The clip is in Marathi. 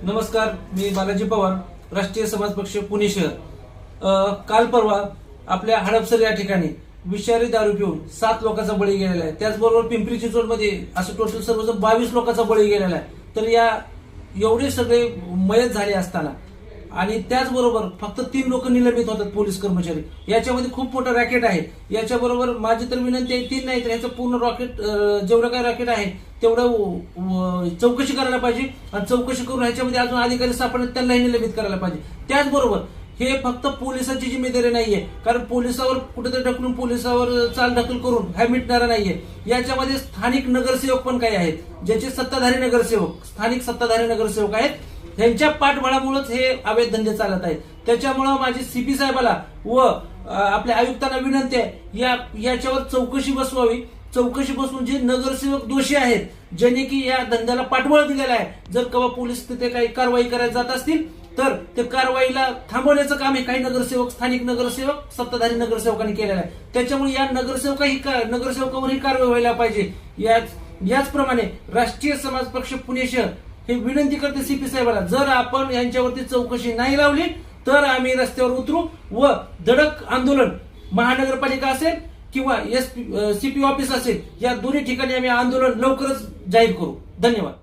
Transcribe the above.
नमस्कार, मी बालाजी पवार, राष्ट्रीय समाज पक्ष पुणे शहर। काल परवा आपल्या हडपसर या ठिकाणी विषारी दारू पिऊन 7 लोकांचा बळी गेलेला आहे। त्याचबरोबर पिंपरी चिंचवडमध्ये असं टोटल सर्व 22 लोकांचा बळी गेलेला आहे। तर या एवढे सगळे मयत झाले असताना आणि त्याचबरोबर फक्त 3 लोक निलंबित होतात, पोलीस कर्मचारी। याच्यामध्ये खूप मोठा रॅकेट आहे। याच्याबरोबर माझी तर विनंती आहे, 3 नाही तर याचं पूर्ण रॉकेट जेवढं काय रॅकेट आहे तेवढं चौकशी करायला पाहिजे आणि चौकशी करून ह्याच्यामध्ये अजून अधिकारी सापडले त्यांनाही निलंबित करायला पाहिजे। त्याचबरोबर हे फक्त पोलिसांची जिम्मेदारी नाहीये, कारण पोलिसावर कुठेतरी ढकलून पोलिसावर चाल ढकल करून हा मिटणारा नाहीये। याच्यामध्ये स्थानिक नगरसेवक पण काही आहेत, ज्याचे सत्ताधारी नगरसेवक, स्थानिक सत्ताधारी नगरसेवक आहेत। त्यांच्या पाठबळामुळेच हे अवैध धंदे चालत आहेत। त्याच्यामुळे माझी सीपी साहेबाला व आपल्या आयुक्तांना विनंती आहे, याच्यावर चौकशी बसवावी। चौकशी बसवून जे नगरसेवक दोषी आहेत, ज्यांनी की या धंद्याला पाठबळ दिलेला आहे, जर कवा पोलीस तिथे काही कारवाई करायला जात असतील तर ते कारवाईला थांबवण्याचं काम हे काही नगरसेवक, स्थानिक नगरसेवक, सत्ताधारी नगरसेवकांनी केलेलं आहे। त्याच्यामुळे या नगरसेवकावरही कारवाई व्हायला पाहिजे। याचप्रमाणे राष्ट्रीय समाज पक्ष पुणे शहर हे विनंती करते सीपी साहेबांना, जर आपण यांच्यावरती चौकशी नाही लावली तर आम्ही रस्त्यावर उतरू व धडक आंदोलन, महानगरपालिका असेल किंवा सीपी ऑफिस असेल, या दोन्ही ठिकाणी आम्ही आंदोलन लवकरच जाहीर करू। धन्यवाद।